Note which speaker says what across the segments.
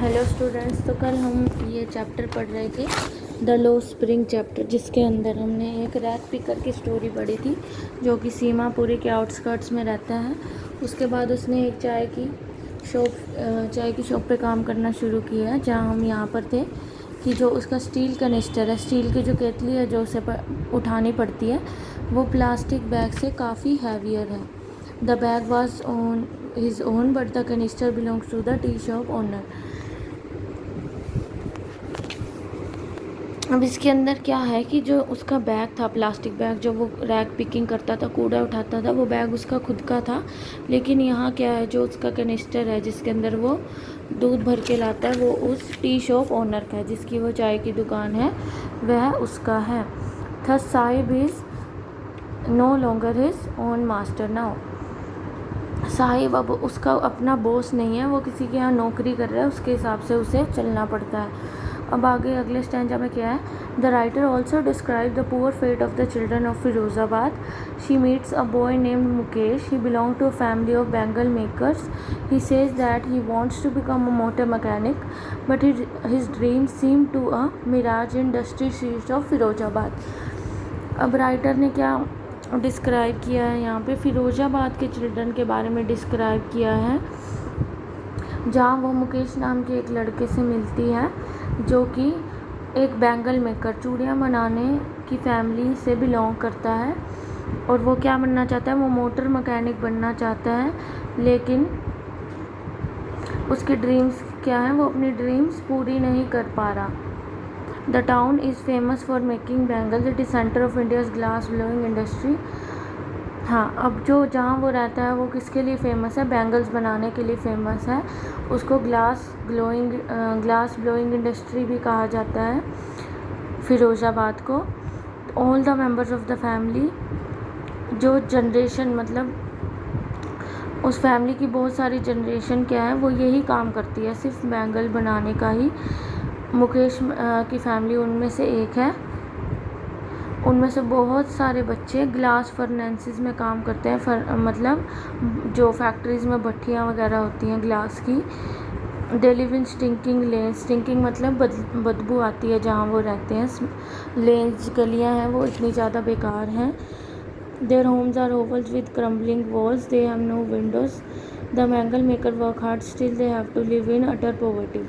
Speaker 1: Hello students, तो कल हम ये चैप्टर पढ़ रहे थे द लो स्प्रिंग चैप्टर, जिसके अंदर हमने एक रैग पिकर की स्टोरी पढ़ी थी जो कि सीमापुरी के आउटस्कर्ट्स में रहता है। उसके बाद उसने एक चाय की शॉप पे काम करना शुरू किया, जहाँ हम यहाँ पर थे कि जो उसका स्टील कनिस्टर है, स्टील की जो केतली है जो उसे उठानी पड़ती है, वो प्लास्टिक बैग से काफ़ी हैवियर है। The bag was on his own but the canister belongs to the tea shop owner. अब इसके अंदर क्या है कि जो उसका बैग था, प्लास्टिक बैग, जो वो रैग पिकिंग करता था, कूड़ा उठाता था, वो बैग उसका खुद का था। लेकिन यहाँ क्या है, जो उसका कनिस्टर है जिसके अंदर वो दूध भर के लाता है, वो उस टी शॉप ओनर का है, जिसकी वो चाय की दुकान है, वह उसका है। Thus Saheb is no longer his own master now. Saheb अब उसका अपना बॉस नहीं है, वो किसी के यहाँ नौकरी कर रहा है, उसके हिसाब से उसे चलना पड़ता है। अब आगे अगले स्टैंजा में क्या है, the writer also describe the poor fate of the children of Firozabad. She meets a boy named Mukesh. He belonged to a family of bangle makers. He says that he wants to become a motor mechanic, but his dreams seem to a mirage in dusty streets of Firozabad. अब writer ने क्या describe किया है यहाँ पे, फिरोजाबाद के children के बारे में डिस्क्राइब किया है, जहाँ वो मुकेश नाम के एक लड़के से मिलती है जो कि एक बैंगल मेकर, चूड़ियाँ बनाने की फैमिली से बिलोंग करता है। और वो क्या बनना चाहता है, वो मोटर मैकेनिक बनना चाहता है, लेकिन उसके ड्रीम्स क्या हैं, वो अपनी ड्रीम्स पूरी नहीं कर पा रहा। The town is famous for making bangles. It is centre of India's glass blowing industry. हाँ, अब जो जहाँ वो रहता है वो किसके लिए फ़ेमस है, बैंगल्स बनाने के लिए फ़ेमस है। उसको ग्लास ब्लोइंग इंडस्ट्री भी कहा जाता है फिरोज़ाबाद को। All the members of the family, जो जनरेशन मतलब उस फैमिली की बहुत सारी जनरेशन क्या है, वो यही काम करती है, सिर्फ बैंगल बनाने का ही। मुकेश की फैमिली उनमें से एक है। उनमें से बहुत सारे बच्चे ग्लास फर्नेंसेस में काम करते हैं, मतलब जो फैक्ट्रीज़ में भट्टियाँ वगैरह होती हैं ग्लास की। They live in stinking lens. Stinking मतलब बदबू आती है जहाँ वो रहते हैं. लेन्स, गलियाँ हैं वो इतनी ज़्यादा बेकार हैं. Their homes are hovels with crumbling walls. They have no windows. The bangle maker work hard, still they have to live in utter poverty.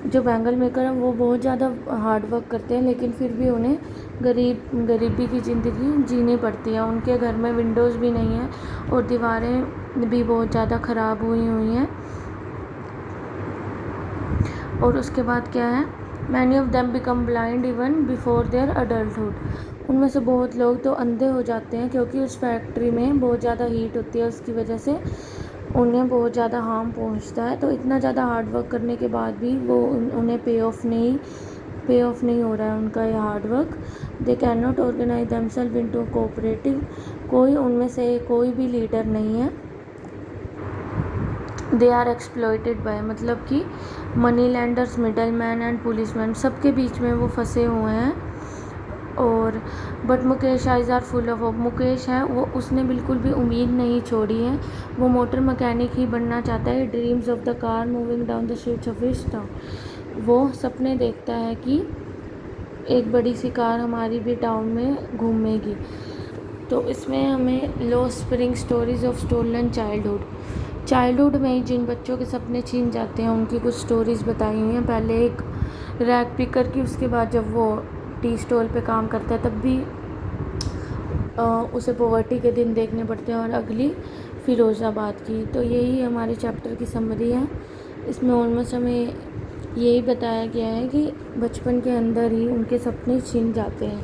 Speaker 1: जो बैंगल मेकर है वो बहुत ज़्यादा हार्ड वर्क करते हैं, लेकिन फिर भी उन्हें गरीबी की ज़िंदगी जीनी पड़ती है. उनके घर में विंडोज़ भी नहीं है और दीवारें भी बहुत ज़्यादा ख़राब हुई हैं. और उसके बाद क्या है, many of them become blind even before their adulthood. उनमें से बहुत लोग तो अंधे हो जाते हैं, क्योंकि उस फैक्ट्री में बहुत ज़्यादा हीट होती है, उसकी वजह से उन्हें बहुत ज़्यादा हार्म पहुंचता है. तो इतना ज़्यादा हार्ड वर्क करने के बाद भी वो उन्हें पे ऑफ नहीं हो रहा है उनका ये hard work. They can not organise themself into cooperative. उनमें से कोई भी लीडर नहीं है. दे आर एक्सप्लॉइटेड बाय, मतलब कि money lenders, middle man and policeman, सबके बीच में वो फंसे हुए हैं. और but Mukesh eyes are full of hope. Mukesh है वो, उसने बिल्कुल भी उम्मीद नहीं छोड़ी है, वो मोटर मैकेनिक ही बनना चाहता है. Dreams of the car moving down the streets of his town. वो सपने देखता है कि एक बड़ी सी कार हमारी भी टाउन में घूमेगी. तो इसमें हमें लो spring stories of stolen childhood में जिन बच्चों के सपने छीन जाते हैं उनकी कुछ स्टोरीज़ बताई हुई हैं. पहले एक रैग पिकर की, उसके बाद जब वो टी स्टॉल पे काम करता है तब भी उसे पॉवर्टी के दिन देखने पड़ते हैं, और अगली फिरोज़ाबाद की. तो यही हमारे चैप्टर की समरी है. इसमें ऑलमोस्ट हमें यही बताया गया है कि बचपन के अंदर ही उनके सपने छीन जाते हैं.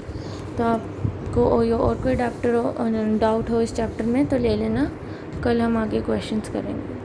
Speaker 1: तो आपको और कोई डाउट हो इस चैप्टर में तो ले लेना, कल हम आगे क्वेश्चंस करेंगे.